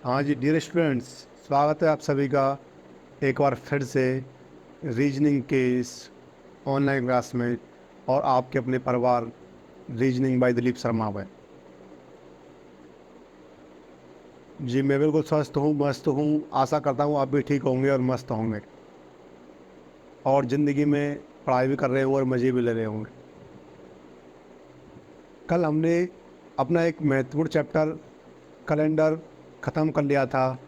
हाँ जी dear students, स्वागत है आप सभी का एक बार फिर से रीजनिंग के इस ऑनलाइन क्लास में और आपके अपने परिवार रीजनिंग बाय दिलीप शर्मा में। जी मैं बिल्कुल स्वस्थ हूँ, मस्त हूँ। आशा करता हूँ आप भी ठीक होंगे और मस्त होंगे और ज़िंदगी में पढ़ाई भी कर रहे होंगे और मज़े भी ले रहे होंगे। कल हमने अपना एक महत्वपूर्ण चैप्टर कैलेंडर ख़त्म कर लिया था,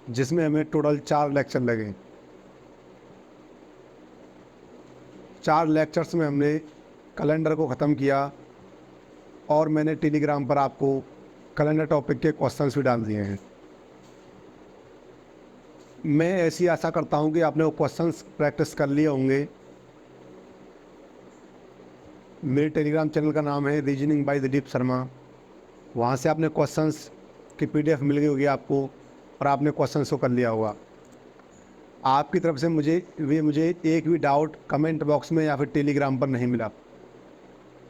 जिसमें हमें टोटल 4 लेक्चर लगे। 4 लेक्चर्स में हमने कैलेंडर को ख़त्म किया और मैंने टेलीग्राम पर आपको कैलेंडर टॉपिक के क्वेश्चंस भी डाल दिए हैं। मैं ऐसी आशा करता हूं कि आपने वो क्वेश्चंस प्रैक्टिस कर लिए होंगे। मेरे टेलीग्राम चैनल का नाम है रीजनिंग बाय दिलीप शर्मा। वहां से आपने क्वेश्चंस की पीडीएफ मिल गई होगी आपको और आपने क्वेश्चंस को कर लिया होगा। आपकी तरफ से मुझे एक भी डाउट कमेंट बॉक्स में या फिर टेलीग्राम पर नहीं मिला।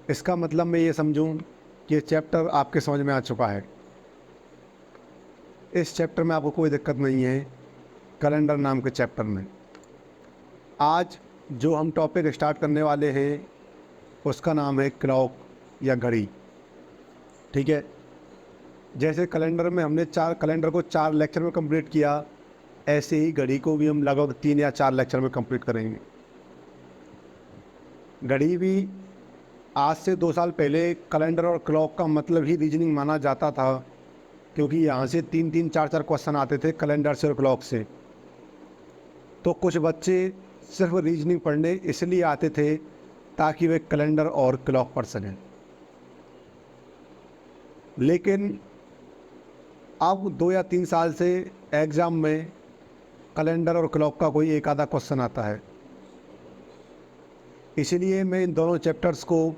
इसका मतलब मैं ये समझूं कि ये चैप्टर आपके समझ में आ चुका है। इस चैप्टर में आपको कोई दिक्कत नहीं है। कैलेंडर नाम के चैप्टर में आज जो हम टॉपिक स्टार्ट करने वाले हैं उसका नाम है क्लॉक या घड़ी। ठीक है, जैसे कैलेंडर में हमने कैलेंडर को 4 लेक्चर में कंप्लीट किया, ऐसे ही घड़ी को भी हम लगभग 3 या 4 लेक्चर में कंप्लीट करेंगे। घड़ी भी आज से 2 साल पहले कैलेंडर और क्लॉक का मतलब ही रीजनिंग माना जाता था, क्योंकि यहाँ से 3-3, 4-4 क्वेश्चन आते थे कैलेंडर से और क्लॉक से। तो कुछ बच्चे सिर्फ रीजनिंग पढ़ने इसलिए आते थे ताकि वे कैलेंडर और क्लॉक पढ़ सकें। लेकिन अब 2 या 3 साल से एग्ज़ाम में कैलेंडर और क्लॉक का कोई एक आधा क्वेश्चन आता है। इसीलिए मैं इन दोनों चैप्टर्स को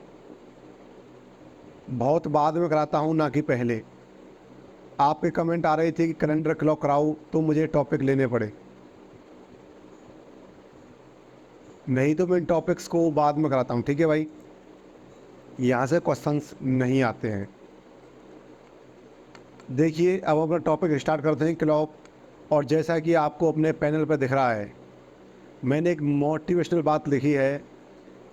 बहुत बाद में कराता हूँ, ना कि पहले। आपके कमेंट आ रहे थे कि कैलेंडर क्लॉक कराओ, तो मुझे टॉपिक लेने पड़े, नहीं तो मैं इन टॉपिक्स को बाद में कराता हूँ। ठीक है भाई, यहाँ से क्वेश्चंस नहीं आते हैं। देखिए अब अपना टॉपिक स्टार्ट करते हैं क्लॉक। और जैसा कि आपको अपने पैनल पर दिख रहा है, मैंने एक मोटिवेशनल बात लिखी है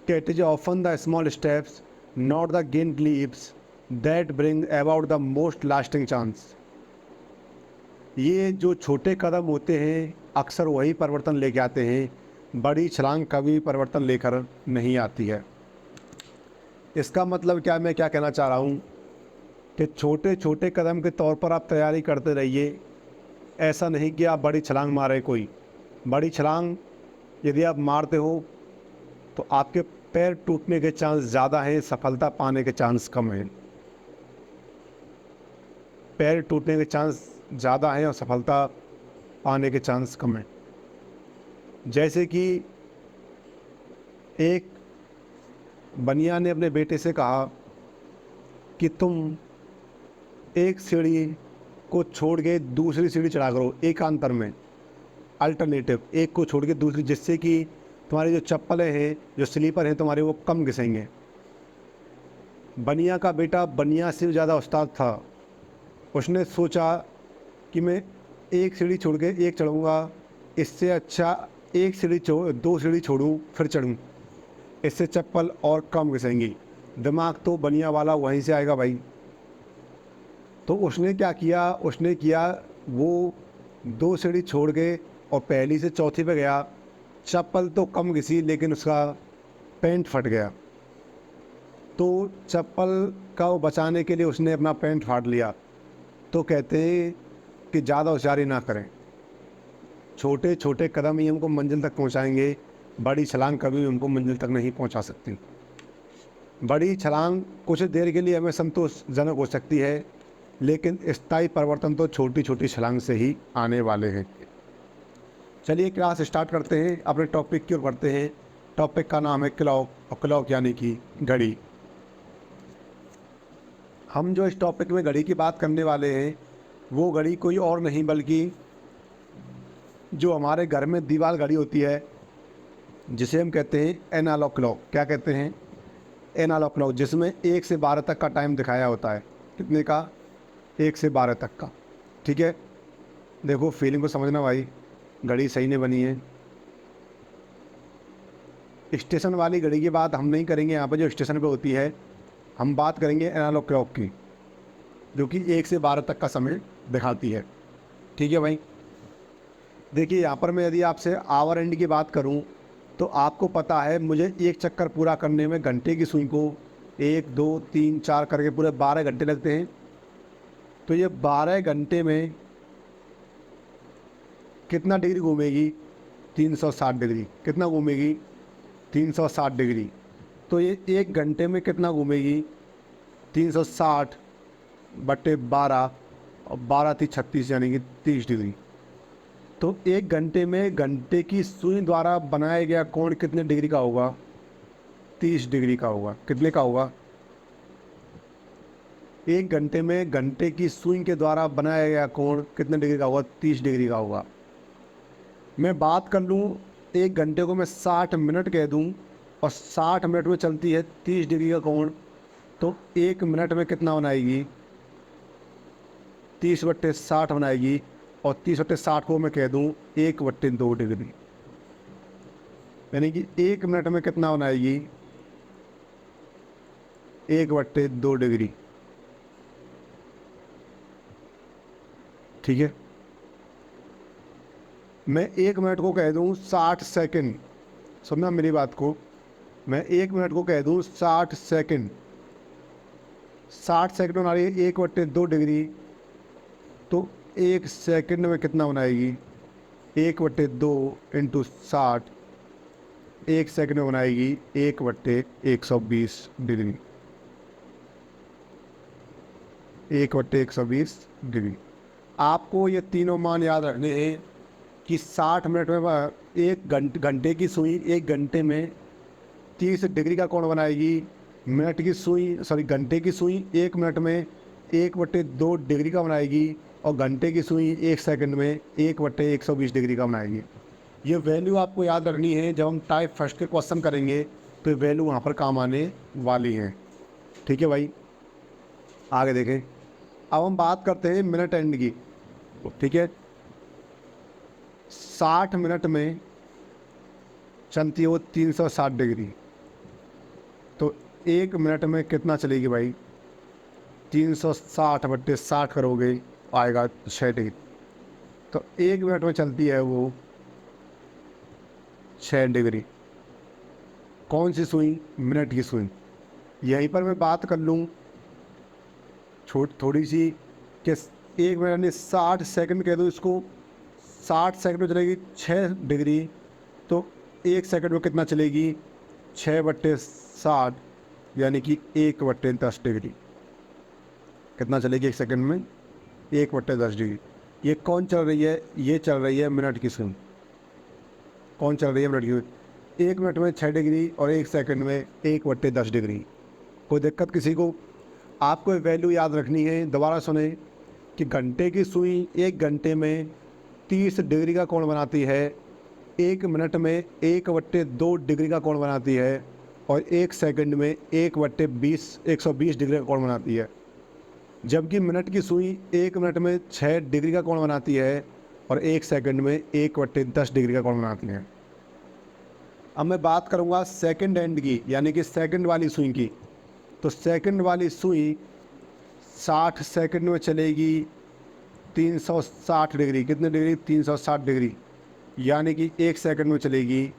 कि it is often the small steps not the gain leaps that bring about the most lasting chance. ये जो छोटे कदम होते हैं अक्सर वही परिवर्तन लेके आते हैं, बड़ी छलांग कभी परिवर्तन लेकर नहीं आती है। इसका मतलब क्या, मैं क्या कहना चाह रहा हूँ कि छोटे छोटे कदम के तौर पर आप तैयारी करते रहिए। ऐसा नहीं कि आप बड़ी छलांग मारे। कोई बड़ी छलांग यदि आप मारते हो तो आपके पैर टूटने के चांस ज़्यादा हैं, सफलता पाने के चांस कम हैं। पैर टूटने के चांस ज़्यादा हैं और सफलता पाने के चांस कम हैं। जैसे कि एक बनिया ने अपने बेटे से कहा कि तुम एक सीढ़ी को छोड़ के दूसरी सीढ़ी चढ़ा करो एकांतर में, अल्टरनेटिव, एक को छोड़ के दूसरी, जिससे कि तुम्हारी जो चप्पलें हैं, जो स्लीपर हैं तुम्हारे, वो कम घिसेंगे। बनिया का बेटा बनिया से ज़्यादा उस्ताद था। उसने सोचा कि मैं एक सीढ़ी छोड़ के एक चढ़ूँगा, इससे अच्छा एक सीढ़ी छोड़ 2 सीढ़ी छोड़ूँ फिर चढ़ूँ, इससे चप्पल और कम घिसेंगी। दिमाग तो बनिया वाला वहीं से आएगा भाई। तो उसने क्या किया, वो 2 सीढ़ी छोड़ के और पहली से चौथी पे गया। चप्पल तो कम घिसी लेकिन उसका पैंट फट गया। तो चप्पल का वो बचाने के लिए उसने अपना पैंट फाड़ लिया। तो कहते हैं कि ज़्यादा होशियारी ना करें, छोटे छोटे कदम ही हमको मंजिल तक पहुंचाएंगे, बड़ी छलांग कभी हमको मंजिल तक नहीं पहुंचा सकती। बड़ी छलांग कुछ देर के लिए हमें संतोषजनक हो सकती है, लेकिन स्थायी परिवर्तन तो छोटी छोटी छलांग से ही आने वाले हैं। चलिए क्लास स्टार्ट करते हैं, अपने टॉपिक की ओर बढ़ते हैं। टॉपिक का नाम है क्लॉक, और क्लॉक यानी कि घड़ी। हम जो इस टॉपिक में घड़ी की बात करने वाले हैं, वो घड़ी कोई और नहीं बल्कि जो हमारे घर में दीवार घड़ी होती है, जिसे हम कहते हैं एनालॉग क्लॉक। क्या कहते हैं? एनालॉग क्लॉक, जिसमें 1 से 12 तक का टाइम दिखाया होता है। कितने का, 1 से 12 तक का। ठीक है, देखो फीलिंग को समझना भाई, घड़ी सही नहीं बनी है। स्टेशन वाली घड़ी की बात हम नहीं करेंगे यहाँ पर, जो स्टेशन पे होती है। हम बात करेंगे एनालॉग क्लॉक की, जो कि 1 से 12 तक का समय दिखाती है। ठीक है भाई, देखिए यहाँ पर मैं यदि आपसे आवर एंड की बात करूँ तो आपको पता है मुझे एक चक्कर पूरा करने में घंटे की सुई को 1 2 3 4 करके पूरे 12 घंटे लगते हैं। तो ये 12 घंटे में कितना डिग्री घूमेगी, 360 डिग्री। कितना घूमेगी, 360 डिग्री। तो ये 1 घंटे में कितना घूमेगी, 360 बटे 12, और 12 थी 36 यानी कि 30 डिग्री। तो 1 घंटे में घंटे की सुई द्वारा बनाया गया कोण कितने डिग्री का होगा, 30 डिग्री का होगा। कितने का होगा, 1 घंटे में घंटे की सुई के द्वारा बनाया गया कोण कितने डिग्री का होगा, 30 डिग्री का होगा। मैं बात कर लूँ 1 घंटे को मैं 60 मिनट कह दूँ और 60 मिनट में चलती है 30 डिग्री का कोण, तो 1 मिनट में कितना बनाएगी, 30/60 बनाएगी। और 30/60 को मैं कह दूँ 1/2 डिग्री, यानी कि 1 मिनट में कितना बनाएगी, 1/2 डिग्री। ठीक है, मैं 1 मिनट को कह दूँ 60 सेकंड। सुनना मेरी बात को, मैं 1 मिनट को कह दूँ 60 सेकंड। 60 सेकंड बना रही है 1/2 डिग्री, तो 1 सेकंड में कितना बनाएगी, 1/2 इंटू 60, 1 सेकंड में बनाएगी 1/120 डिग्री। 1/120 डिग्री। आपको ये तीनों मान याद रखने हैं कि 60 मिनट में 1 घंटे की सुई 1 घंटे में 30 डिग्री का कोण बनाएगी। मिनट की सुई सॉरी घंटे की सुई 1 मिनट में 1/2 डिग्री का बनाएगी, और घंटे की सुई 1 सेकंड में 1/120 डिग्री का बनाएगी। ये वैल्यू आपको याद रखनी है, जब हम टाइप फर्स्ट के क्वेश्चन करेंगे तो वैल्यू वहाँ पर काम आने वाली है। ठीक है भाई, आगे देखें। अब हम बात करते हैं मिनट एंड की। ठीक है, 60 मिनट में चलती है वो 360 डिग्री, तो 1 मिनट में कितना चलेगी भाई, 360/60 करोगे आएगा 6 डिग्री। तो 1 मिनट में चलती है वो 6 डिग्री। कौन सी सुई, मिनट की सुई। यहीं पर मैं बात कर लूँ थोड़ी सी कि 1 मिनट में 60 सेकंड कह दो इसको, 60 सेकंड में चलेगी 6 डिग्री, तो 1 सेकंड में कितना चलेगी, 6/60 यानी कि 1/10 डिग्री। कितना चलेगी 1 सेकंड में, 1/10 डिग्री। ये कौन चल रही है, ये चल रही है मिनट की सुई। कौन चल रही है, मिनट की सुई। 1 मिनट में 6 डिग्री और 1 सेकंड में 1/10 डिग्री। कोई दिक्कत किसी को। आपको वैल्यू याद रखनी है, दोबारा सुने कि घंटे की सुई 1 घंटे में 30 डिग्री का कोण बनाती है, 1 मिनट में 1/2 डिग्री का कोण बनाती है, और 1 सेकंड में 1/120 डिग्री का कोण बनाती है। जबकि मिनट की सुई 1 मिनट में 6 डिग्री का कोण बनाती है और 1 सेकंड में 1/10 डिग्री का कोण बनाती है। अब मैं बात करूँगा सेकंड एंड की, यानी कि सेकंड वाली सुई की। तो सेकंड वाली सुई 60 सेकंड में चलेगी 360 डिग्री। कितने डिग्री, 360 डिग्री, यानी कि 1 सेकंड में चलेगी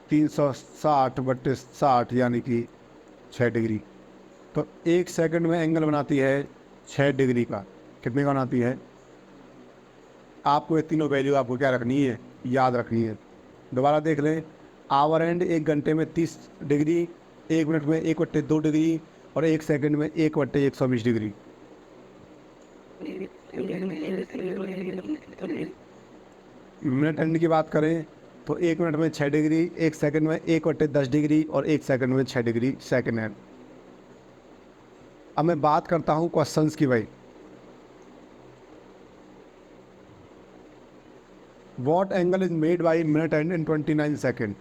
360/60 यानी कि 6 डिग्री। तो 1 सेकंड में एंगल बनाती है 6 डिग्री का। कितने का बनाती है, आपको ये तीनों वैल्यू आपको क्या रखनी है, याद रखनी है। दोबारा देख लें, आवर एंड 1 घंटे में 30 डिग्री, 1 मिनट में 1/2 डिग्री, और 1 सेकंड में 1/120 डिग्री। मिनट एंड की बात करें तो 1 मिनट में 6 डिग्री, 1 सेकंड में 1/10 डिग्री, और 1 सेकंड में 6 डिग्री सेकंड हैंड। अब मैं बात करता हूँ क्वेश्चंस की भाई। What angle is made by minute and in 29 second.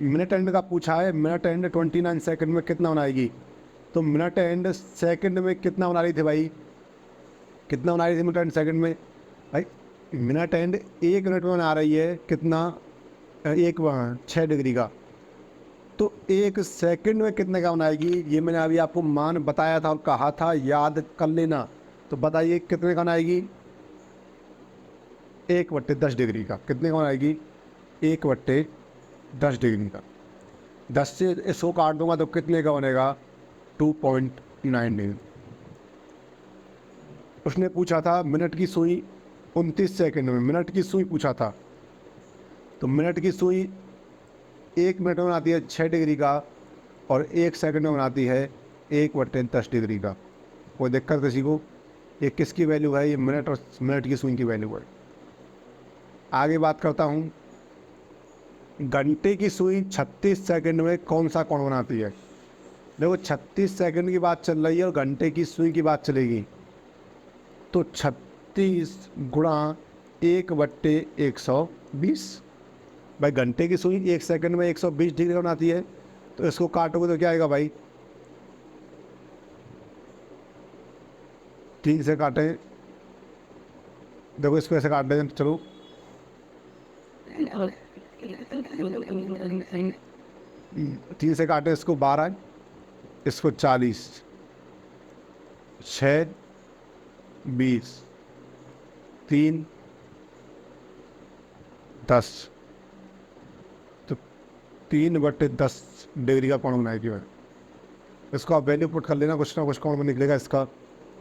Minute and का पूछा है, मिनट एंड 29 सेकेंड में कितना बनाएगी। तो मिनट एंड सेकंड में कितना बना रही थी भाई, कितना बना रही थी मिनट एंड सेकंड में भाई? मिनट एंड 1 मिनट में बना रही है कितना, 6 डिग्री का। तो 1 सेकंड में कितने का बनाएगी, ये मैंने अभी आपको मान बताया था और कहा था याद कर लेना। तो बताइए कितने का बनाएगी, 1/10 डिग्री का। कितने का बनाएगी, 1/10 डिग्री का। 10 से इसको काट दूंगा तो कितने का बनेगा, 2.9 डिग्री। उसने पूछा था मिनट की सुई 29 सेकंड में, मिनट की सुई पूछा था। तो मिनट की सुई 1 मिनट में बनाती है 6 डिग्री का और 1 सेकंड में बनाती है 1/10 डिग्री का। कोई दिक्कत किसी को? ये किसकी वैल्यू है, ये मिनट और मिनट की सुई की वैल्यू है। आगे बात करता हूँ, घंटे की सुई 36 सेकंड में कौन सा कोण बनाती है? देखो 36 सेकंड की बात चल रही है और घंटे की सुई की बात चलेगी। तो 36 गुणा 1/120। भाई घंटे की सुई 1 सेकंड में 120 डिग्री का बनाती है, तो इसको काटोगे तो क्या आएगा भाई, 3 से काटें, देखो इसको ऐसे काट दें, चलो 3 से काटें, इसको 12, इसको 40, 6, 20, 3, 10। तो 3/10 डिग्री का कोण बनाएगी भाई। इसको आप वैल्यू पुट कर लेना, कुछ ना कुछ कोण में निकलेगा इसका।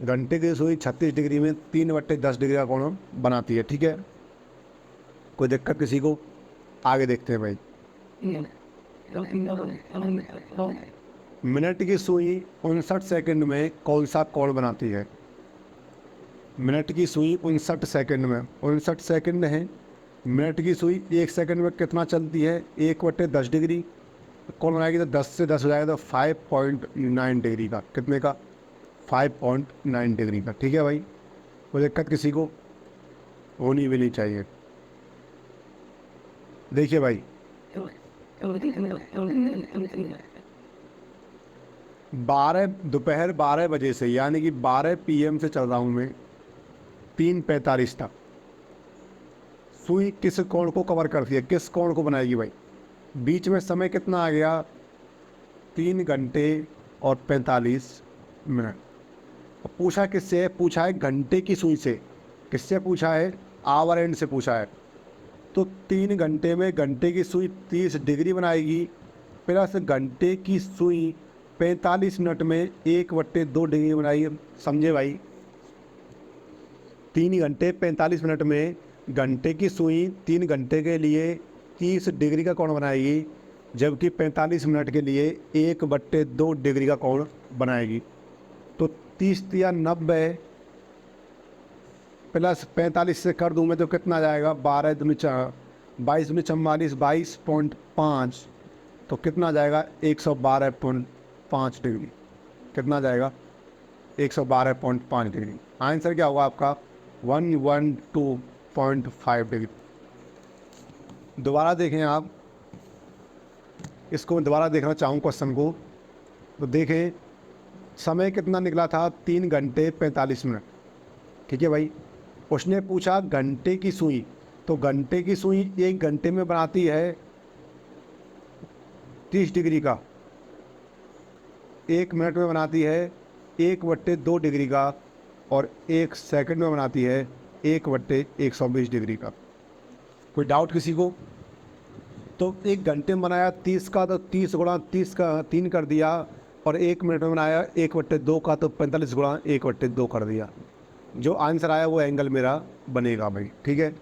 घंटे की सुई 36 डिग्री में 3/10 डिग्री का कोण बनाती है, ठीक है। कोई दिक्कत किसी को? आगे देखते हैं भाई। मिनट की सुई 59 सेकंड में कौन सा कोण बनाती है? मिनट की सुई 59 सेकंड में, 59 सेकंड है। मिनट की सुई 1 सेकंड में कितना चलती है, 1/10 डिग्री। कौन बनाएगी तो 10 से 10 हो जाएगा तो 5.9 डिग्री का। कितने का, 5.9 डिग्री का, ठीक है भाई। कोई दिक्कत किसी को? होनी भी नहीं चाहिए। देखिए भाई, 12 दोपहर 12 बजे से, यानी कि 12 PM से चल रहा हूँ मैं 3:45 तक। सुई किस कोण को कवर करती है, किस कोण को बनाएगी भाई? बीच में समय कितना आ गया, 3 घंटे और 45 मिनट। पूछा किससे है, पूछा है घंटे की सुई से। किससे पूछा है, आवर एंड से पूछा है। तो 3 घंटे में घंटे की सुई 30 डिग्री बनाएगी, प्लस घंटे की सुई 45 मिनट में 1/2 डिग्री बनाएगी। समझे भाई? 3 घंटे 45 मिनट में घंटे की सुई 3 घंटे के लिए 30 डिग्री का कोण बनाएगी, जबकि 45 मिनट के लिए 1/2 डिग्री का कोण बनाएगी। तो 30 या 90 प्लस 45 से कर दूँ मैं तो कितना जाएगा, 12 दूनी 22 दूनी 44, 22.5। तो कितना जाएगा, 112.5 डिग्री। कितना जाएगा, 112.5 डिग्री। आंसर क्या होगा आपका, 112.5 डिग्री। दोबारा देखें आप इसको, मैं दोबारा देखना चाहूँ क्वेश्चन को। तो देखें समय कितना निकला था, 3 घंटे 45 मिनट, ठीक है भाई। उसने पूछा घंटे की सुई, तो घंटे की सुई 1 घंटे में बनाती है 30 डिग्री का, 1 मिनट में बनाती है 1/2 डिग्री का, और 1 सेकंड में बनाती है 1/120 डिग्री का। कोई डाउट किसी को? तो 1 घंटे में बनाया 30 का, तो 30 गुणा 30 का 3 कर दिया, और 1 मिनट में बनाया 1/2 का, तो 45 गुणा 1/2 कर दिया। जो आंसर आया वो एंगल मेरा बनेगा भाई, ठीक है।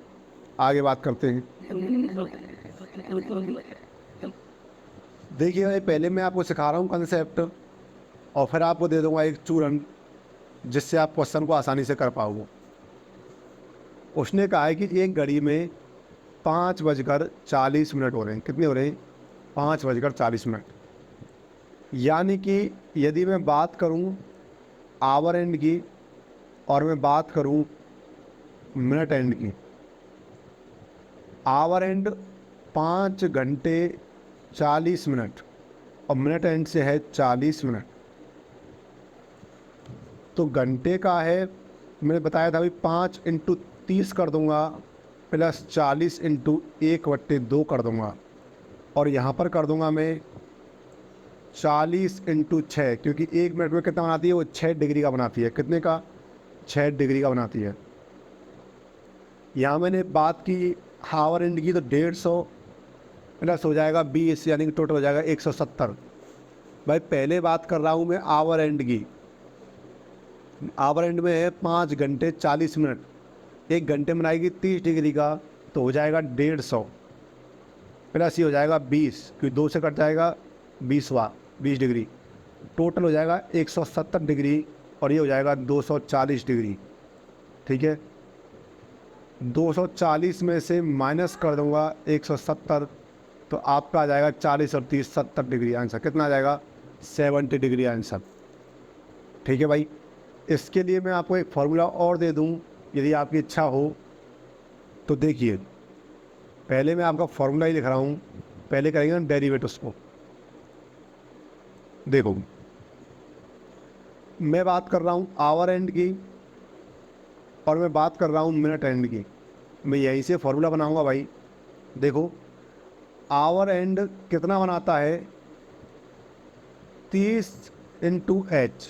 आगे बात करते हैं। देखिए भाई, पहले मैं आपको सिखा रहा हूँ कंसेप्ट, और फिर आपको दे दूंगा एक चूरन, जिससे आप क्वेश्चन को आसानी से कर पाओगे। उसने कहा है कि एक घड़ी में 5:40 हो रहे हैं। कितने हो रहे हैं, 5:40। यानी कि यदि मैं बात करूं आवर एंड की और मैं बात करूं मिनट एंड की, आवर एंड 5 घंटे 40 मिनट और मिनट एंड से है 40 मिनट। तो घंटे का है, मैंने बताया था अभी 5 इंटू 30 कर दूंगा प्लस 40 इंटू 1/2 कर दूंगा, और यहाँ पर कर दूंगा मैं 40 इंटू 6, क्योंकि 1 मिनट में कितना बनाती है वो 6 डिग्री का बनाती है। कितने का? 6 डिग्री का बनाती है। यहाँ मैंने बात की हावर एंड की, तो 150 प्लस हो जाएगा 20, यानी कि टोटल हो जाएगा 170। भाई पहले बात कर रहा हूँ मैं आवर एंड की। आवर एंड में है 5 घंटे 40 मिनट, 1 घंटे में बनाएगी 30 डिग्री का, तो हो जाएगा 150 प्लस ये हो जाएगा 20, क्योंकि 2 से कट जाएगा 20 डिग्री, टोटल हो जाएगा 170 डिग्री, और ये हो जाएगा 240 डिग्री। ठीक है, 240 में से माइनस कर दूंगा 170, तो आपका आ जाएगा 40 और 30 70 डिग्री आंसर। कितना आ जाएगा? 70 डिग्री आंसर। ठीक है भाई, इसके लिए मैं आपको एक फार्मूला और दे दूं, यदि आपकी इच्छा हो तो। देखिए, पहले मैं आपका फार्मूला ही लिख रहा हूँ, पहले करेंगे ना डेरिवेटिव उसको। देखो, मैं बात कर रहा हूँ आवर एंड की, और मैं बात कर रहा हूँ मिनट एंड की। मैं यहीं से फार्मूला बनाऊंगा भाई। देखो, आवर एंड कितना बनाता है? 30 into H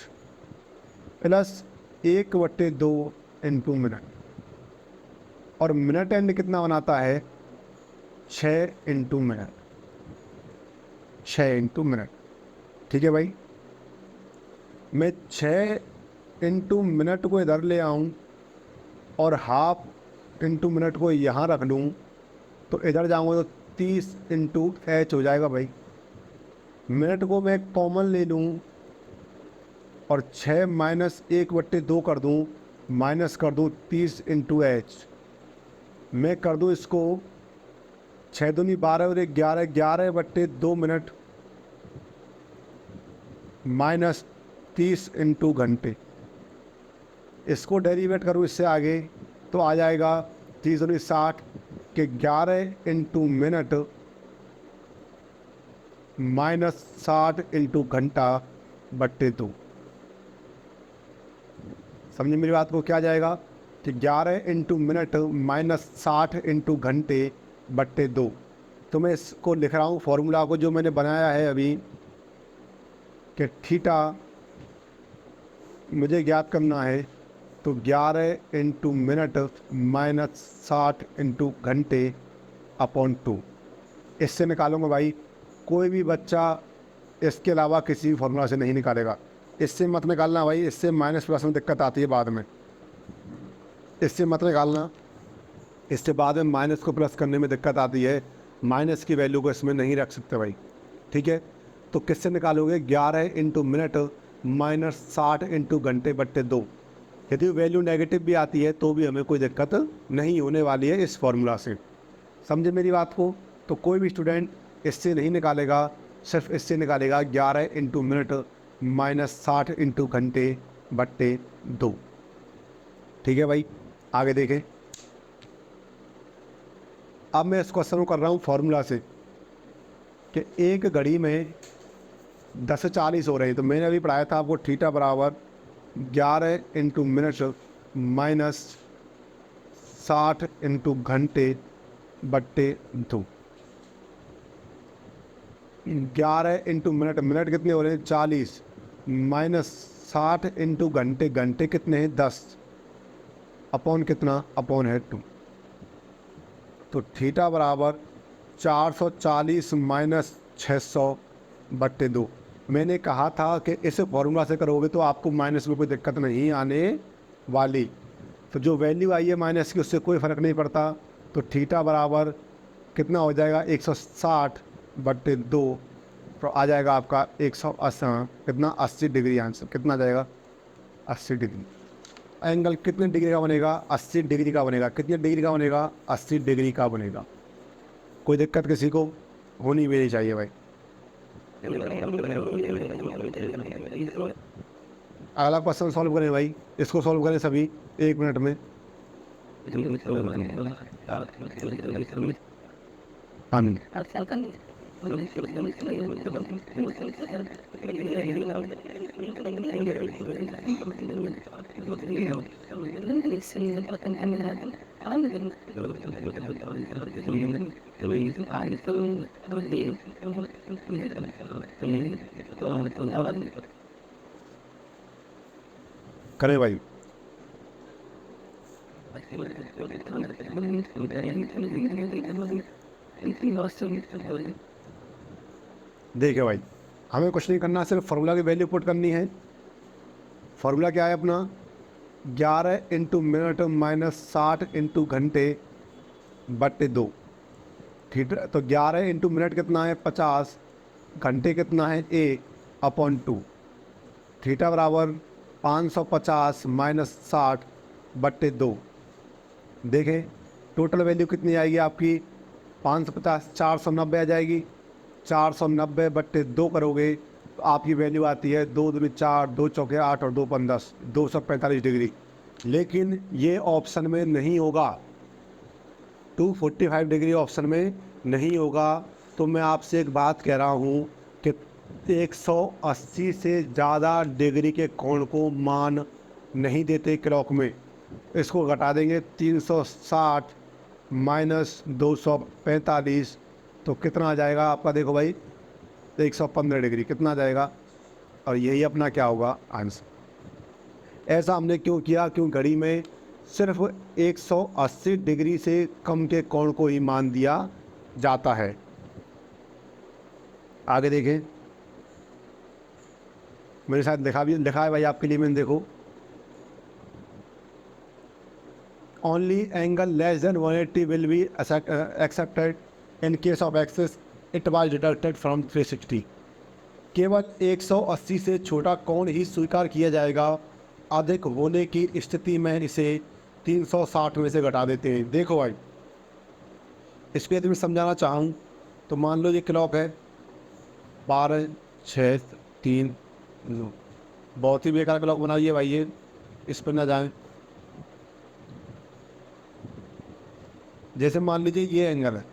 plus 1/2 into minute, और मिनट एंड कितना बनाता है? 6 इंटू मिनट, 6 इंटू मिनट। ठीक है भाई, मैं 6 इंटू मिनट को इधर ले आऊँ और हाफ इंटू मिनट को यहाँ रख लूँ, तो इधर जाऊँगा तो 30 इंटू एच हो जाएगा भाई। मिनट को मैं कॉमन ले लूँ और 6 माइनस 1/2 कर दूँ, माइनस कर दूँ 30 इंटू एच। मैं कर दूँ इसको 6 दूनी 12 और 11, 11/2 मिनट माइनस 30 इंटू घंटे। इसको डेरिवेट करूँ इससे आगे, तो आ जाएगा 30 दूनी 60 के 11 इंटू मिनट माइनस 60 इंटू घंटा बट्टे 2। समझे मेरी बात को? क्या जाएगा कि 11 इंटू मिनट माइनस 60 इंटू घंटे बट्टे 2। तो मैं इसको लिख रहा हूँ फॉर्मूला को, जो मैंने बनाया है अभी, कि थीटा मुझे ज्ञात करना है, तो 11 इंटू मिनट माइनस 60 इंटू घंटे अपॉन 2। इससे निकालूंगा भाई। कोई भी बच्चा इसके अलावा किसी भी फॉर्मूला से नहीं निकालेगा। इससे मत निकालना भाई, इससे माइनस प्लस में दिक्कत आती है बाद में। इससे मत निकालना, इससे बाद में माइनस को प्लस करने में दिक्कत आती है। माइनस की वैल्यू को इसमें नहीं रख सकते भाई। ठीक है, तो किससे निकालोगे? 11 इंटू मिनट माइनस 60 इंटू घंटे बट्टे 2। यदि वैल्यू नेगेटिव भी आती है तो भी हमें कोई दिक्कत नहीं होने वाली है इस फॉर्मूला से। समझे मेरी बात को? तो कोई भी स्टूडेंट इससे नहीं निकालेगा, सिर्फ इससे निकालेगा 11 इंटू मिनट माइनस 60 इंटू घंटे बट्टे 2। ठीक है भाई, आगे देखें। अब मैं इस क्वेश्चन को कर रहा हूँ फार्मूला से, कि एक घड़ी में 10 से 40 हो रहे हैं। तो मैंने अभी पढ़ाया था आपको थीटा बराबर 11 इंटू मिनट माइनस 60 इंटू घंटे बट्टे 2। 11 इंटू मिनट, मिनट कितने हो रहे हैं? 40, माइनस 60 इंटू घंटे, घंटे कितने हैं? 10, अपॉन कितना? अपॉन है 2। तो थीटा बराबर 440 माइनस 600 बट्टे 2। मैंने कहा था कि इस फॉर्मूला से करोगे तो आपको माइनस में कोई दिक्कत नहीं आने वाली। तो जो वैल्यू आई है माइनस की, उससे कोई फ़र्क नहीं पड़ता। तो थीटा बराबर कितना हो जाएगा? 160 बट्टे 2, तो आ जाएगा आपका 180, कितना? 80 डिग्री आंसर। कितना आ जाएगा? 80 डिग्री। एंगल कितने डिग्री का बनेगा? 80 डिग्री का बनेगा। कितने डिग्री का बनेगा? 80 डिग्री का बनेगा। कोई दिक्कत किसी को होनी भी नहीं चाहिए भाई। अगला क्वेश्चन सॉल्व करें भाई, इसको सॉल्व करें सभी 1 मिनट में। हाँ, करें भाई। देखिए भाई, हमें कुछ नहीं करना, सिर्फ फार्मूला की वैल्यू पुट करनी है। फार्मूला क्या है अपना, 11 इंटू मिनट माइनस 60 इंटू घंटे बट्टे 2। ठीक है, तो 11 इंटू मिनट कितना है 50, घंटे कितना है 1/2। थीटा बराबर 550 माइनस 60 बट्टे 2। देखें टोटल वैल्यू कितनी आएगी आपकी, 550 490 आ जाएगी। 490 बट्टे 2 करोगे तो आपकी वैल्यू आती है 2 दूनी 4, 2 चौके 8 और 2 पंजे 10, 245 डिग्री। लेकिन ये ऑप्शन में नहीं होगा, 245 डिग्री ऑप्शन में नहीं होगा। तो मैं आपसे एक बात कह रहा हूँ कि 180 से ज़्यादा डिग्री के कोण को मान नहीं देते क्लॉक में। इसको घटा देंगे 360 माइनस 245, तो कितना आ जाएगा आपका, देखो भाई 115 डिग्री कितना आ जाएगा। और यही अपना क्या होगा आंसर। ऐसा हमने क्यों किया, क्यों घड़ी में सिर्फ 180 डिग्री से कम के कोण को ही मान दिया जाता है। आगे देखें, मेरे साथ लिखा है भाई आपके लिए, मैंने देखो, only angle less than 180 will be accepted in case of excess it was deducted from 360। केवल 180 से छोटा कोण ही स्वीकार किया जाएगा, अधिक होने की स्थिति में इसे 360 में से घटा देते हैं। देखो भाई, इस पर यदि मैं समझाना चाहूँ तो मान लो ये क्लॉक है 12 6 3 9, बहुत ही बेकार क्लॉक बनाइए भाई ये, इस पर ना जाएं। जैसे मान लीजिए ये एंगल है,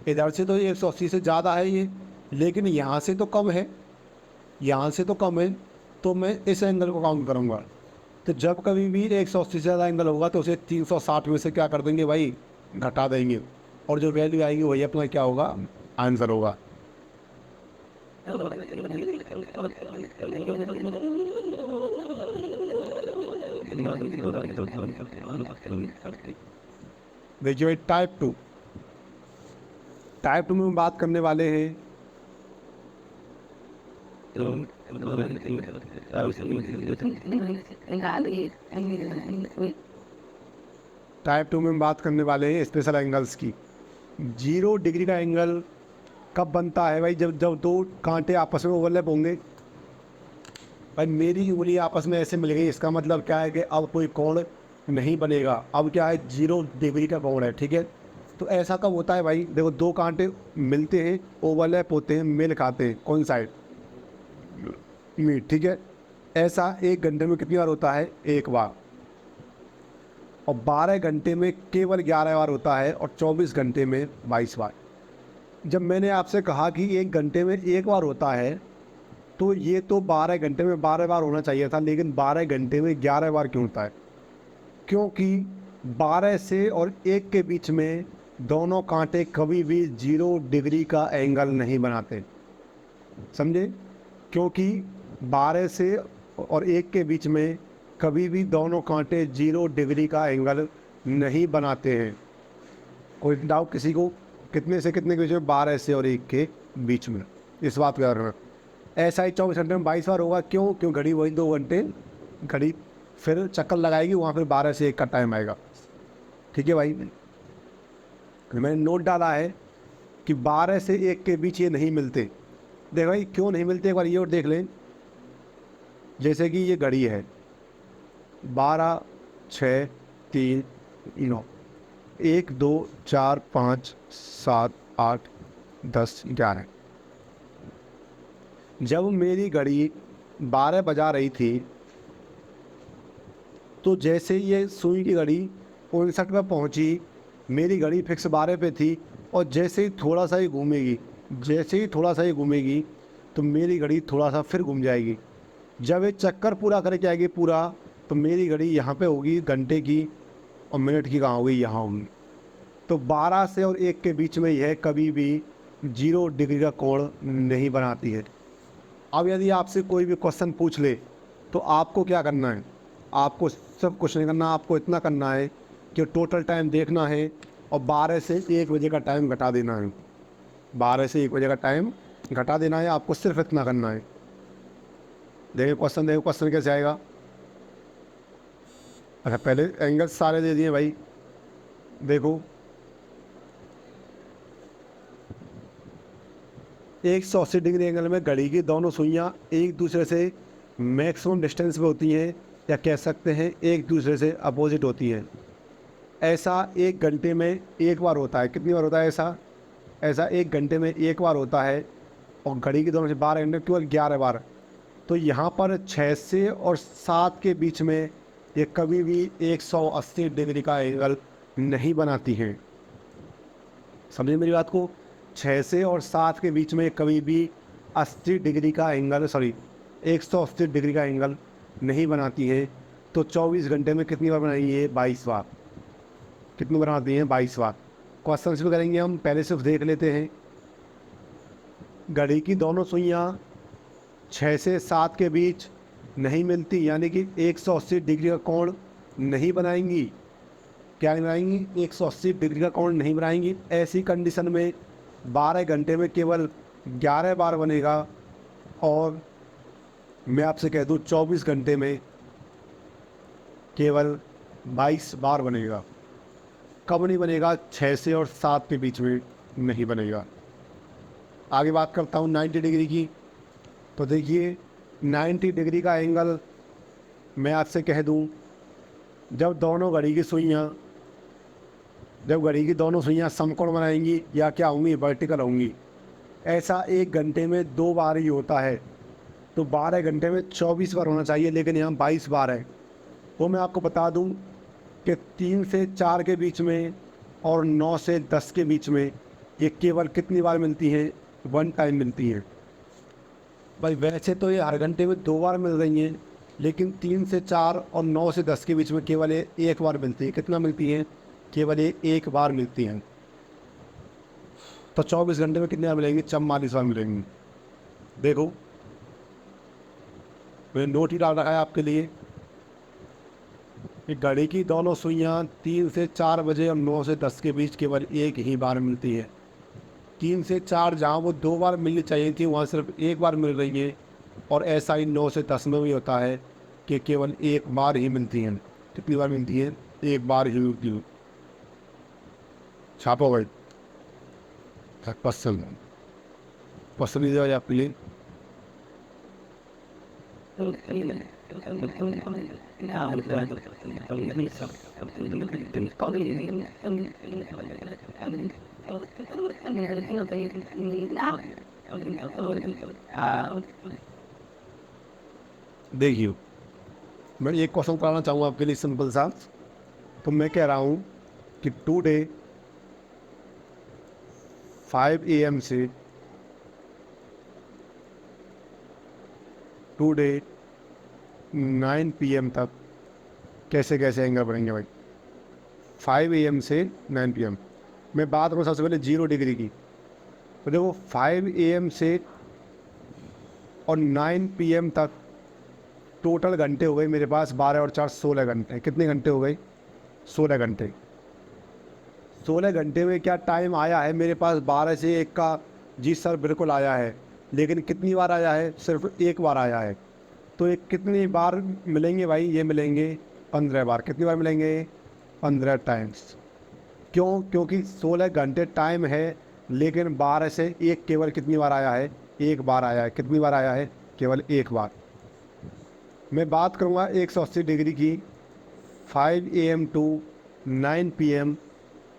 इधर से तो 180 से ज़्यादा है ये, लेकिन यहाँ से तो कम है, यहाँ से तो कम है, तो मैं इस एंगल को काउंट करूँगा। तो जब कभी भी 180 से ज़्यादा एंगल होगा तो उसे 360 में से क्या कर देंगे भाई, घटा देंगे, और जो वैल्यू आएगी वही अपना क्या होगा, आंसर होगा। देखिए टाइप टू में बात करने वाले हैं स्पेशल एंगल्स की। 0 डिग्री का एंगल कब बनता है भाई, जब जब दो कांटे आपस में ओवरलैप होंगे। भाई मेरी उंगली आपस में ऐसे मिल गई, इसका मतलब क्या है कि अब कोई कोण नहीं बनेगा, अब क्या है 0 डिग्री का कोण है। ठीक है, तो ऐसा कब होता है भाई, देखो दो कांटे मिलते हैं, ओवरलैप होते हैं, मेल खाते हैं, कौन साइड मीट। ठीक है, ऐसा 1 घंटे में कितनी बार होता है, 1 बार। और 12 घंटे में केवल 11 बार होता है, और 24 घंटे में 22 बार। जब मैंने आपसे कहा कि 1 घंटे में 1 बार होता है, तो ये तो 12 घंटे में 12 बार होना चाहिए था, लेकिन 12 घंटे में 11 बार क्यों होता है, क्योंकि 12 से और 1 के बीच में दोनों कांटे कभी भी 0 डिग्री का एंगल नहीं बनाते, समझे। क्योंकि 12 से और 1 के बीच में कभी भी दोनों कांटे 0 डिग्री का एंगल नहीं बनाते हैं। कोई डाउट किसी को, कितने से कितने के बीच में, 12 से और 1 के बीच में, इस बात का ध्यान। ऐसा ही 24 घंटे में 22 बार होगा, क्यों घड़ी वही 2 घंटे घड़ी फिर चक्कर लगाएगी, वहाँ फिर 12 से 1 का टाइम आएगा। ठीक है भाई, मैंने नोट डाला है कि 12 से 1 के बीच ये नहीं मिलते। देख भाई क्यों नहीं मिलते, एक बार ये और देख लें। जैसे कि ये घड़ी है 12 6 3 9, 1 2 4 5 7 8 10 11। जब मेरी घड़ी 12 बजा रही थी, तो जैसे ये सुई की घड़ी 59 पर पहुंची, मेरी घड़ी फिक्स 12 पे थी, और जैसे ही थोड़ा सा ही घूमेगी, जैसे ही थोड़ा सा ही घूमेगी तो मेरी घड़ी थोड़ा सा फिर घूम जाएगी। जब ये चक्कर पूरा करके आएगी पूरा, तो मेरी घड़ी यहाँ पे होगी घंटे की, और मिनट की कहाँ होगी, यहाँ होगी। तो 12 से और 1 के बीच में यह कभी भी 0 डिग्री का कोण नहीं बनाती है। अब यदि आपसे कोई भी क्वेश्चन पूछ ले तो आपको क्या करना है, आपको सब कुछ नहीं करना, आपको इतना करना है कि टोटल टाइम देखना है और 12 से 1 बजे का टाइम घटा देना है। 12 से 1 बजे का टाइम घटा देना है, आपको सिर्फ इतना करना है। देखिए क्वेश्चन कैसे आएगा। अच्छा पहले एंगल सारे दे दिए भाई, देखो 180 डिग्री एंगल में घड़ी की दोनों सुइयां एक दूसरे से मैक्सिमम डिस्टेंस पे होती हैं, या कह सकते हैं एक दूसरे से अपोजिट होती हैं। ऐसा 1 घंटे में एक बार होता है। कितनी बार होता है ऐसा? ऐसा 1 घंटे में एक बार होता है। और घड़ी की दोनों से 12 घंटे केवल 11 बार। तो यहाँ पर 6 से और 7 के बीच में ये कभी भी 180 डिग्री का एंगल नहीं बनाती हैं। समझे मेरी बात को? 6 से और 7 के बीच में कभी भी 80 डिग्री का एंगल, सॉरी 180 डिग्री का एंगल नहीं बनाती है। तो 24 घंटे में कितनी बार बनाएंगी ये? 22 बार। कितनी बार बनाती हैं? 22 बार। क्वेश्चन भी करेंगे हम, पहले सिर्फ देख लेते हैं। घड़ी की दोनों सुइयां 6 से 7 के बीच नहीं मिलती, यानी कि 180 डिग्री का कोण नहीं बनाएंगी। क्या नहीं बनाएंगी? 180 डिग्री का कोण नहीं बनाएंगी। ऐसी कंडीशन में 12 घंटे में केवल 11 बार बनेगा, और मैं आपसे कह दूँ 24 घंटे में केवल 22 बार बनेगा। कब नहीं बनेगा? 6 से और 7 के बीच में नहीं बनेगा। आगे बात करता हूँ 90 डिग्री की। तो देखिए 90 डिग्री का एंगल मैं आपसे कह दूँ, जब घड़ी की दोनों सुइयां समकोण बनाएंगी या क्या होंगी? वर्टिकल होंगी। ऐसा 1 घंटे में 2 बार ही होता है। तो 12 घंटे में 24 बार होना चाहिए, लेकिन यहाँ 22 बार है। वो मैं आपको बता दूँ कि 3 से 4 के बीच में और 9 से 10 के बीच में ये केवल कितनी बार मिलती हैं? 1 टाइम मिलती हैं। भाई वैसे तो ये हर घंटे में 2 बार मिल रही हैं, लेकिन 3 से 4 और 9 से 10 के बीच में केवल ये 1 बार मिलती है। कितना मिलती हैं? केवल ये 1 बार मिलती हैं। तो 24 घंटे में कितनी बार मिलेंगी? 44 बार मिलेंगी। देखो मैंने नोट ही डाल रखा है आपके लिए कि घड़ी की दोनों सुइयां 3 से 4 बजे और 9 से 10 के बीच केवल 1 ही बार मिलती है। 3 से 4 जहाँ वो 2 बार मिलनी चाहिए थी, वहाँ सिर्फ 1 बार मिल रही है। और ऐसा ही 9 से 10 में भी होता है कि केवल 1 बार ही मिलती हैं। कितनी बार मिलती हैं? 1 बार ही मिलती हैं। छापो भाई पसंद पसंद आपके लिए। देखिए मैं एक क्वेश्चन कराना चाहूँगा आपके लिए, सिंपल सा। तो मैं कह रहा हूँ कि टुडे 5 AM से टुडे 9 PM तक कैसे कैसे एंगल बनेंगे भाई। 5 AM से 9 PM। मैं बात करूँ सबसे पहले 0 डिग्री की। तो देखो 5 AM से और 9 PM तक टोटल घंटे हो गए मेरे पास 12 और 4 16 घंटे। कितने घंटे हो गए? 16 घंटे। 16 घंटे में क्या टाइम आया है मेरे पास 12 से 1 का? जी सर बिल्कुल आया है, लेकिन कितनी बार आया है? सिर्फ 1 बार आया है। तो ये कितनी बार मिलेंगे भाई? ये मिलेंगे 15 बार। कितनी बार मिलेंगे? 15 टाइम्स। क्यों? क्योंकि 16 घंटे टाइम है, लेकिन 12 से 1 केवल कितनी बार आया है? 1 बार आया है। कितनी बार आया है? केवल 1 बार। मैं बात करूँगा 180 डिग्री की। 5 AM टू 9 PM,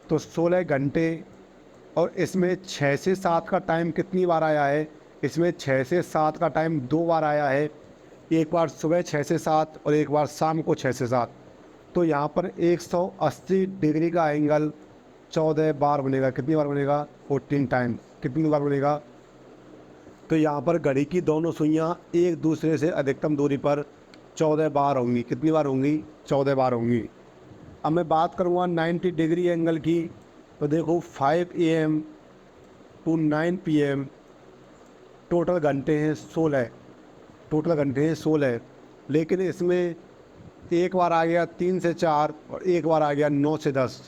तो 16 घंटे। और इसमें 6 से 7 का टाइम कितनी बार आया है? इसमें 6 से 7 का टाइम 2 बार आया है। एक बार सुबह 6 से 7 और एक बार शाम को 6 से 7। तो यहाँ पर 180 डिग्री का एंगल 14 बार बनेगा। कितनी बार बनेगा? 14 टाइम। कितनी बार बनेगा? तो यहाँ पर घड़ी की दोनों सुइयाँ एक दूसरे से अधिकतम दूरी पर 14 बार होंगी। कितनी बार होंगी? 14 बार होंगी। अब मैं बात करूँगा 90 डिग्री एंगल की, तो देखो 5 AM टू 9 PM टोटल घंटे हैं 16। टोटल घंटे हैं 16, लेकिन इसमें एक बार आ गया 3 से 4 और एक बार आ गया 9 से 10,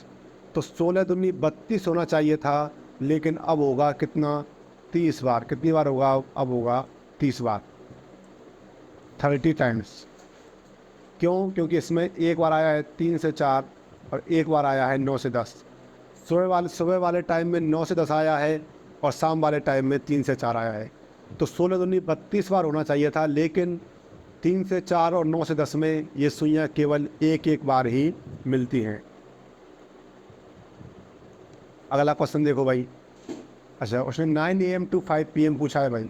तो 16 दूनी 32 होना चाहिए था, लेकिन अब होगा कितना? 30 बार। कितनी बार होगा? अब होगा 30 बार, 30 टाइम्स। क्यों? क्योंकि इसमें एक बार आया है 3 से 4 और एक बार आया है 9 से 10। सुबह वाले टाइम में 9 से 10 आया है और शाम वाले टाइम में 3 से 4 आया है, तो 16 दूनी 32 बार होना चाहिए था, लेकिन 3 से 4 और 9 से 10 में ये सुइयाँ केवल एक एक बार ही मिलती हैं। अगला क्वेश्चन देखो भाई। अच्छा, उसने 9 AM टू 5 PM पूछा है भाई।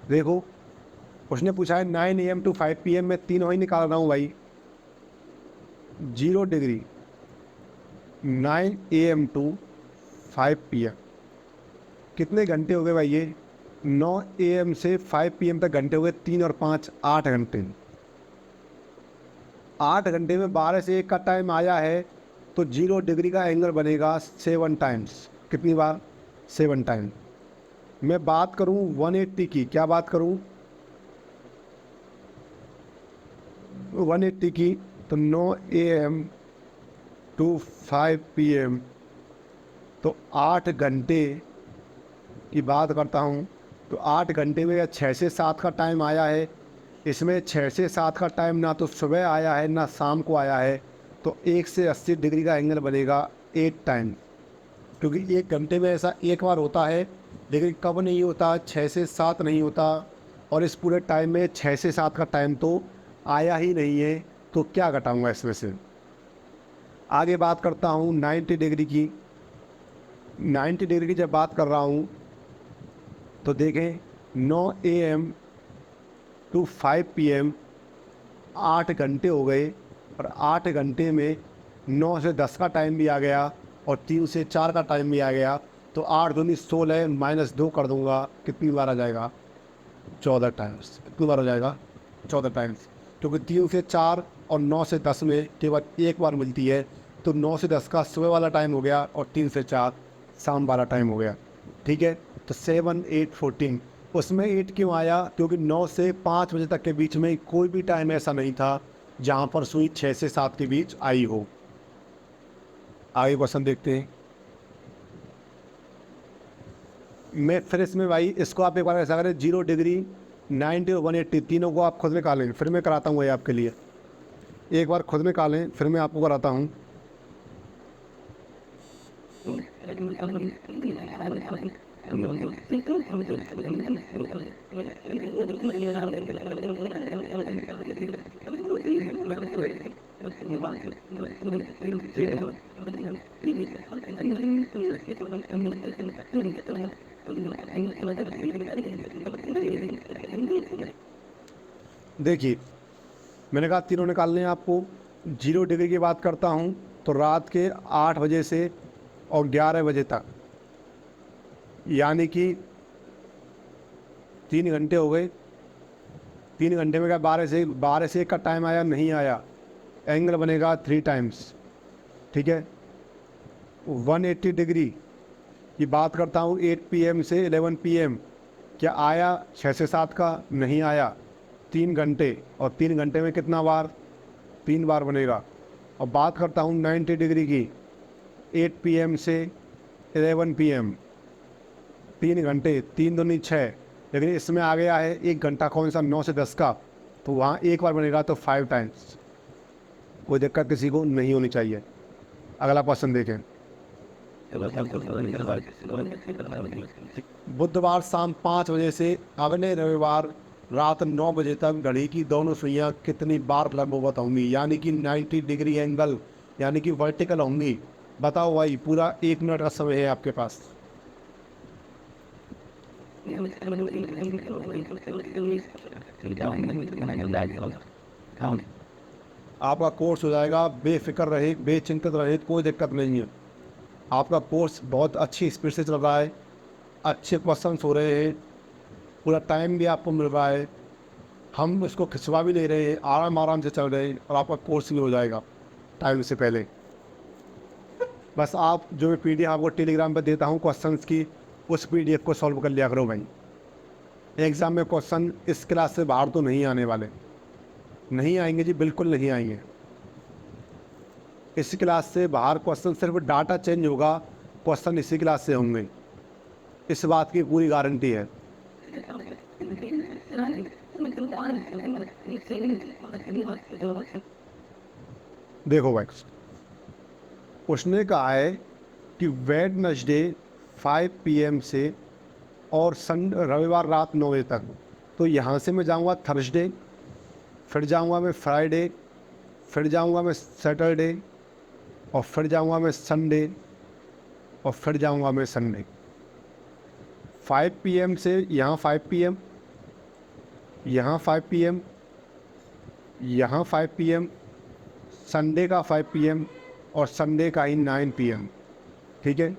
देखो, उसने पूछा है 9 AM टू 5 PM में तीनों ही निकाल रहा हूँ भाई। 0 डिग्री 9 AM टू 5 PM कितने घंटे हो गए भाई? ये 9 AM से 5 PM तक घंटे हो गए, 3 और 5 8 घंटे। 8 घंटे में 12 से 1 का टाइम आया है, तो 0 डिग्री का एंगल बनेगा 7 टाइम्स। कितनी बार? 7 टाइम। मैं बात करूं 180 की, क्या बात करूं? 180 की, तो 9 AM टू 5 PM, तो 8 घंटे की बात करता हूं, तो 8 घंटे में 6 से 7 का टाइम आया है। इसमें 6 से 7 का टाइम ना तो सुबह आया है ना शाम को आया है, तो 1 से 80 डिग्री का एंगल बनेगा 8 टाइम। क्योंकि एक घंटे में ऐसा एक बार होता है, लेकिन कब नहीं होता? 6 से 7 नहीं होता, और इस पूरे टाइम में 6 से 7 का टाइम तो आया ही नहीं है, तो क्या घटाऊंगा इसमें से? आगे बात करता हूँ 90 डिग्री की। 90 डिग्री की जब बात कर रहा हूँ, तो देखें 9 AM टू 5 PM 8 घंटे हो गए, और 8 घंटे में 9 से 10 का टाइम भी आ गया और 3 से 4 का टाइम भी आ गया, तो 8 दूनी 16 माइनस 2 कर दूंगा। कितनी बार आ जाएगा? 14 टाइम्स। कितनी बार हो जाएगा? 14 टाइम्स। क्योंकि 3 से 4 और 9 से 10 में केवल एक बार मिलती है, तो 9 से 10 का सुबह वाला टाइम हो गया और 3 से 4 शाम वाला टाइम हो गया। ठीक है, तो 7 8 14। उसमें 8 क्यों आया? क्योंकि 9 से 5 बजे तक के बीच में कोई भी टाइम ऐसा नहीं था जहाँ पर सुई 6 से 7 के बीच आई हो। आगे क्वेश्चन देखते हैं। मैं फिर इसमें भाई इसको आप एक बार ऐसा करें, 0 डिग्री 90 और 180 तीनों को आप खुद में निकालें, फिर मैं कराता हूँ ये आपके लिए। एक बार खुद में निकालें, फिर मैं आपको कराता हूँ। देखिए, मैंने कहा तीनों निकालने हैं आपको। 0 डिग्री की बात करता हूँ, तो रात के 8 बजे से और 11 बजे तक, यानी कि 3 घंटे हो गए। 3 घंटे में क्या 12 से 1 का टाइम आया? नहीं आया। एंगल बनेगा 3 टाइम्स। ठीक है, 180 डिग्री की बात करता हूँ, 8 PM से 11 PM, क्या आया 6 से 7 का? नहीं आया। 3 घंटे, और 3 घंटे में कितना बार? 3 बार बनेगा। और बात करता हूँ 90 डिग्री की, 8 PM से 11 PM, 3 घंटे, 3 दूनी 6, लेकिन इसमें आ गया है 1 घंटा। कौन सा? 9 से 10 का, तो वहाँ एक बार बनेगा, तो 5 टाइम्स। कोई दिक्कत किसी को नहीं होनी चाहिए। अगला क्वेश्चन देखें। बुधवार शाम 5 बजे से अगले रविवार रात 9 बजे तक घड़ी की दोनों सुइयां कितनी बार लंबवत होंगी, यानी कि 90 डिग्री एंगल, यानी कि वर्टिकल होंगी। बताओ भाई, पूरा 1 मिनट का समय है आपके पास। आपका कोर्स हो जाएगा, बेफिक्र रहे, बेचिंतित रहे, कोई दिक्कत नहीं है। आपका कोर्स बहुत अच्छी स्पीड से चल रहा है, अच्छे क्वेश्चंस हो रहे हैं, पूरा टाइम भी आपको मिल रहा है, हम इसको खिंचवा भी नहीं रहे हैं, आराम आराम से चल रहे हैं और आपका कोर्स भी हो जाएगा टाइम से पहले। बस आप जो मैं PDF आपको टेलीग्राम पर देता हूँ क्वेश्चंस की, उस PDF को सॉल्व कर लिया करो भाई। एग्ज़ाम में क्वेश्चन इस क्लास से बाहर तो नहीं आने वाले, नहीं आएंगे जी, बिल्कुल नहीं आएंगे। इस क्लास से बाहर क्वेश्चन सिर्फ डाटा चेंज होगा, क्वेश्चन इसी क्लास से होंगे, इस बात की पूरी गारंटी है। देखो भाई, उसने कहा है कि वेडनेसडे 5 PM से और रविवार रात 9 बजे तक। तो यहाँ से मैं जाऊँगा थर्सडे, फिर जाऊँगा मैं फ्राइडे, फिर जाऊँगा मैं सैटरडे, और फिर जाऊँगा मैं संडे, और फिर जाऊँगा मैं संडे। 5 PM से यहाँ 5 PM, यहाँ 5 PM, यहाँ 5 PM, संडे का 5 PM और संडे का ही 9 PM। ठीक है,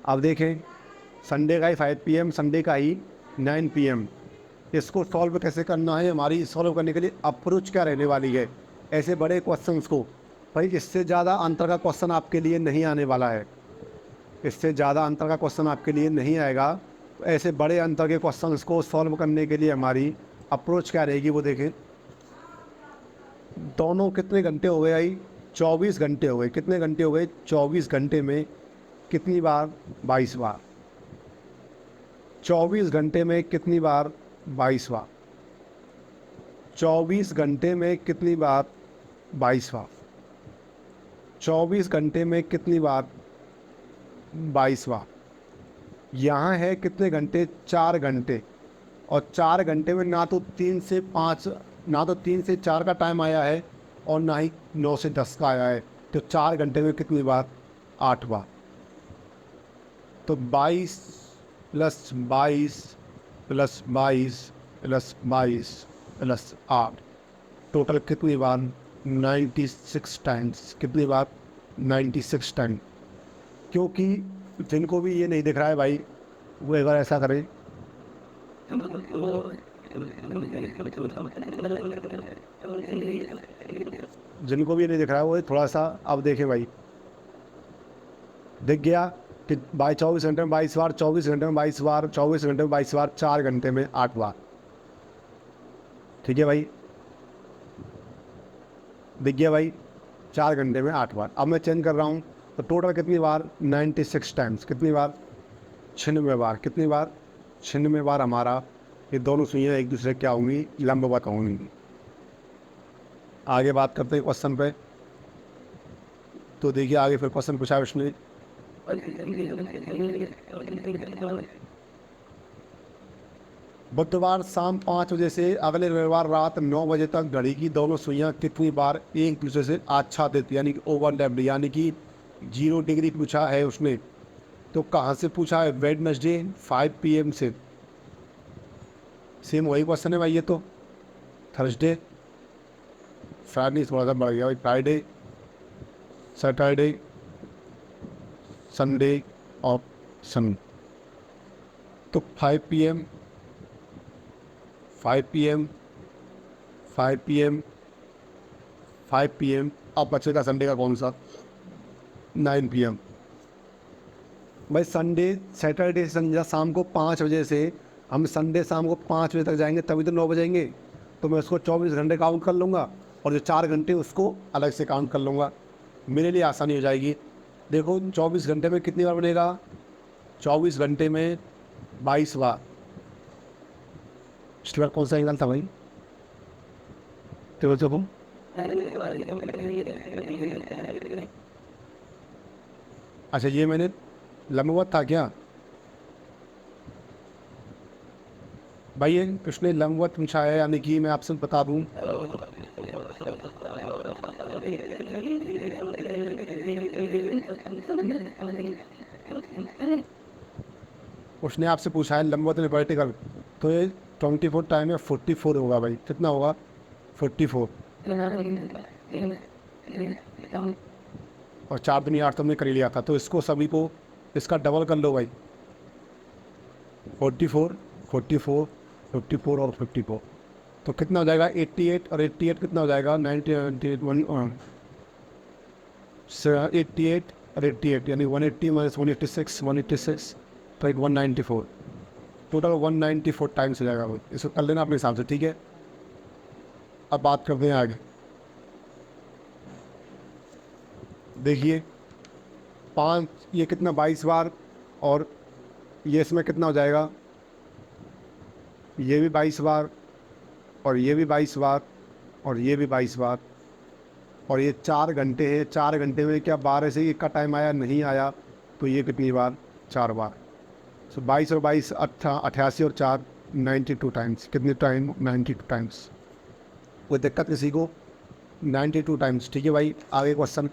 अब देखें, संडे का ही 5 PM, संडे का ही 9 PM। इसको सॉल्व कैसे करना है, हमारी सॉल्व करने के लिए अप्रोच क्या रहने वाली है ऐसे बड़े क्वेश्चंस को। भाई इससे ज़्यादा अंतर का क्वेश्चन आपके लिए नहीं आने वाला है, इससे ज़्यादा अंतर का क्वेश्चन आपके लिए नहीं आएगा। तो ऐसे बड़े अंतर के क्वेश्चंस को सॉल्व करने के लिए हमारी अप्रोच क्या रहेगी वो देखें। दोनों कितने घंटे हो गए भाई, 24 घंटे हो गए। कितने घंटे हो गए, 24 घंटे में कितनी बार, 22 बार। 24 घंटे में कितनी बार, 22 बार। 24 घंटे में कितनी बार, 22 बार। 24 घंटे में कितनी बार, 22 बार। यहाँ है कितने घंटे, 4 घंटे, और 4 घंटे में ना तो 3 से 5, ना तो 3 से 4 का टाइम आया है और ना ही 9 से 10 का आया है। तो 4 घंटे में कितनी बार, 8 बार। तो 22 + 22 + 22 + 22 + 8, टोटल कितनी बार, 96 टाइम्स। कितनी बार, 96 टाइम। क्योंकि जिनको भी ये नहीं दिख रहा है भाई, वो अगर ऐसा करें, जिनको भी ये नहीं दिख रहा है वो थोड़ा सा अब देखें भाई, दिख गया कि 24 घंटे में 22 बार, 24 घंटे में 22 बार, 24 घंटे में 22 बार, 4 घंटे में 8 बार। ठीक है भाई, दिख गया भाई, 4 घंटे में 8 बार। अब मैं चेंज कर रहा हूँ, तो टोटल कितनी बार, 96 टाइम्स। कितनी बार, 96 बार। कितनी बार, 96 बार हमारा ये दोनों सुइयाँ एक दूसरे क्या होंगी, लंबवत होंगी। आगे बात करते हैं क्वेश्चन पे। तो देखिए आगे फिर क्वेश्चन पूछा उसने, बुधवार शाम 5 बजे से अगले रविवार रात 9 बजे तक घड़ी की दोनों सुइयां कितनी बार एक दूसरे से आच्छादित यानी कि ओवरलैप्ड यानी कि 0 डिग्री पूछा है उसने। तो कहाँ से पूछा है, वेडनेसडे 5 PM से। सेम वही क्वेश्चन है भाई ये तो। थर्सडे, फ्राइडे थोड़ा सा बढ़ गया भाई, फ्राइडे, सैटरडे, संडे और संडे। तो 5 PM, 5 PM, 5 PM, 5 PM। अब बचेगा संडे का कौन सा, 9 PM। भाई संडे, सैटरडे संडे शाम को 5 बजे से हम संडे शाम को 5 बजे तक जाएंगे, तभी तो 9 बजेंगे। तो मैं उसको 24 घंटे काउंट कर लूँगा और जो 4 घंटे उसको अलग से काउंट कर लूँगा, मेरे लिए आसानी हो जाएगी। देखो 24 घंटे में कितनी बार बनेगा, 24 घंटे में 22 बार। इसके बाद कौन सा एंगल था भाई, तो देखो अच्छा ये मैंने लंबवत था क्या भाई, ये उसने लंबवत पूछा है, यानी कि मैं आपसे बता दूं, उसने आपसे पूछा है लंबवत में वर्टिकल। तो ये 24 टाइम में 44 होगा भाई। कितना होगा, 44। और 4 दूनी 8 तो हमने कर ही लिया था। तो इसको सभी को इसका डबल कर लो भाई, 44 44 54 और 54, तो कितना हो जाएगा 88, और 88 कितना हो जाएगा 90 88 और 88 यानी 180 माइनस 186 186 तो एक 194, टोटल 194 टाइम्स हो जाएगा भाई। इसको कर लेना अपने हिसाब से, ठीक है। अब बात करते हैं आगे। देखिए 5 ये कितना 22 बार, और ये इसमें कितना हो जाएगा, ये भी 22 बार, और ये भी 22 बार, और ये भी 22 बार, और ये 4 घंटे है। 4 घंटे में क्या 12 से 1 का टाइम आया, नहीं आया, तो ये कितनी बार, 4 बार। सो 22 और 22 88 और 4 92 टाइम्स। कितने टाइम, 92 टाइम्स। कोई दिक्कत किसी को, 92 टाइम्स, ठीक है भाई। आगे क्वेश्चन,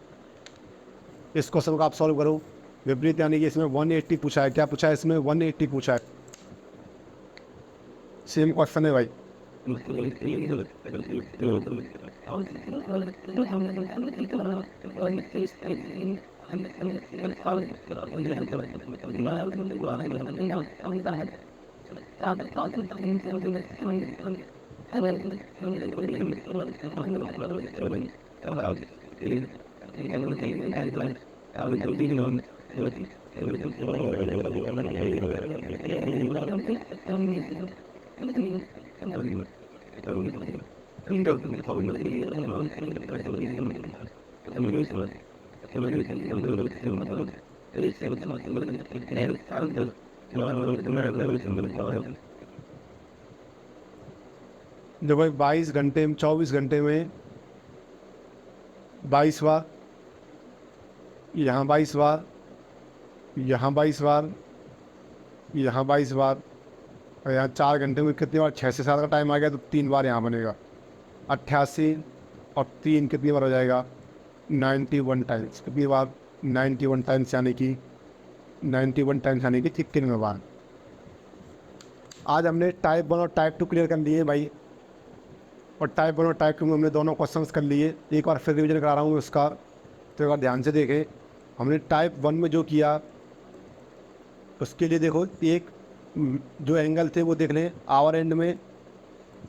इस क्वेश्चन को आप सॉल्व करो। विपरीत यानी कि इसमें 180 पूछा है। क्या पूछा है इसमें, 180 पूछा है। सेम क्वेश्चन है भाई। जब भाई 22 घंटे में 24 घंटे में 22 बार, यहाँ 22 बार, यहाँ 22 बार, यहाँ 22 बार, और यहाँ 4 घंटे में कितनी बार, 6 से 7 का टाइम आ गया तो 3 बार यहाँ बनेगा 88, और 3 कितनी बार हो जाएगा 91 टाइम्स। कितनी बार 91 टाइम्स, यानी कि 91 टाइम्स यानी कि 91 बार। आज हमने टाइप 1 और टाइप 2 क्लियर कर लिए भाई, और टाइप 1 और टाइप 2 में हमने दोनों क्वेश्चंस कर लिए। एक बार फिर रिवीजन करा रहा हूँ उसका, तो एक बार ध्यान से देखें। हमने टाइप 1 में जो किया उसके लिए देखो, एक जो एंगल थे वो देख लें। आवर एंड में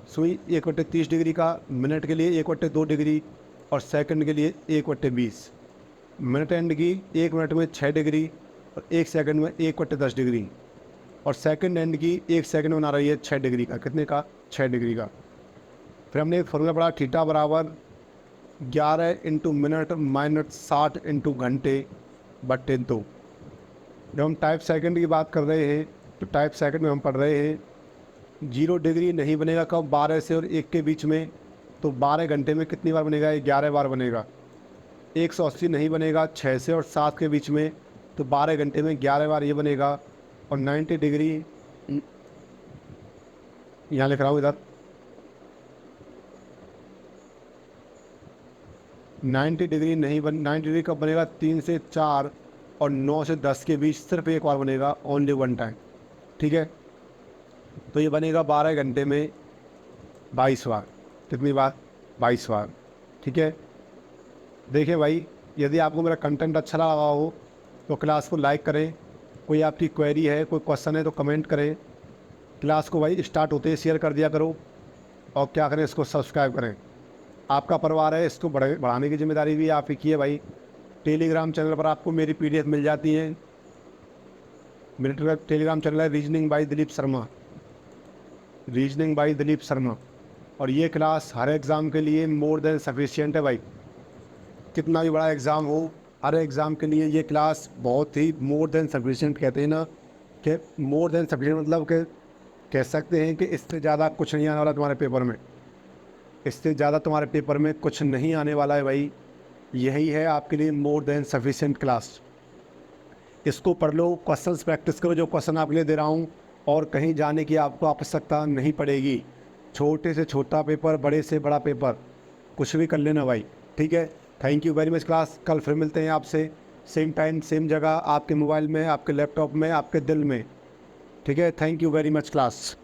सुई 1/30 डिग्री का, मिनट के लिए 1/2 डिग्री, और सेकंड के लिए 1/20। मिनट एंड की 1 मिनट में 6 डिग्री, और 1 सेकंड में 1/10 डिग्री, और सेकंड एंड की 1 सेकंड में बना रही है 6 डिग्री का। कितने का, 6 डिग्री का। फिर हमने एक फॉर्मूला पढ़ा, थीटा बराबर 11 इंटू मिनट माइनस 60 इंटू घंटे बट्टे 2। जब हम टाइप सेकंड की बात कर रहे हैं तो टाइप सेकंड में हम पढ़ रहे हैं 0 डिग्री नहीं बनेगा कब, 12 से और 1 के बीच में, तो 12 घंटे में कितनी बार बनेगा, 11 बार बनेगा। 180 नहीं बनेगा 6 से और 7 के बीच में, तो 12 घंटे में 11 बार ये बनेगा। और 90 डिग्री यहाँ लिख रहा हूँ इधर, 90 डिग्री नहीं 90 डिग्री कब बनेगा, 3 से 4 और 9 से 10 के बीच सिर्फ एक बार बनेगा, ओनली 1 टाइम, ठीक है। तो ये बनेगा 12 घंटे में 22 बार। कितनी बार, 22 बार, ठीक है। देखिए भाई, यदि आपको मेरा कंटेंट अच्छा लगा हो तो क्लास को लाइक करें। कोई आपकी क्वेरी है, कोई क्वेश्चन है तो कमेंट करें। क्लास को भाई स्टार्ट होते ही शेयर कर दिया करो, और क्या करें, इसको सब्सक्राइब करें। आपका परिवार है, इसको बढ़ाने की जिम्मेदारी भी आप ही की है भाई। टेलीग्राम चैनल पर आपको मेरी PDF मिल जाती है। मेरे टेलीग्राम चैनल है reasoning bye Dilip Sharma, reasoning bye Dilip Sharma. और ये क्लास हर एग्ज़ाम के लिए मोर देन सफिशिएंट है भाई। कितना भी बड़ा एग्ज़ाम हो, हर एग्ज़ाम के लिए ये क्लास बहुत ही मोर देन सफिशिएंट, कहते हैं ना कि मोर देन सफिशिएंट, मतलब कि कह सकते हैं कि इससे ज़्यादा कुछ नहीं आने वाला तुम्हारे पेपर में। इससे ज़्यादा तुम्हारे पेपर में कुछ नहीं आने वाला है भाई। यही है आपके लिए मोर देन सफिशिएंट क्लास। इसको पढ़ लो, क्वेश्चंस प्रैक्टिस करो जो क्वेश्चन आपके लिए दे रहा हूँ, और कहीं जाने की आपको आवश्यकता नहीं पड़ेगी। छोटे से छोटा पेपर, बड़े से बड़ा पेपर, कुछ भी कर लेना भाई, ठीक है। Thank you very much class. कल फिर मिलते हैं आपसे, सेम टाइम सेम जगह, आपके मोबाइल में, आपके लैपटॉप में, आपके दिल में, ठीक है। Thank you very much class.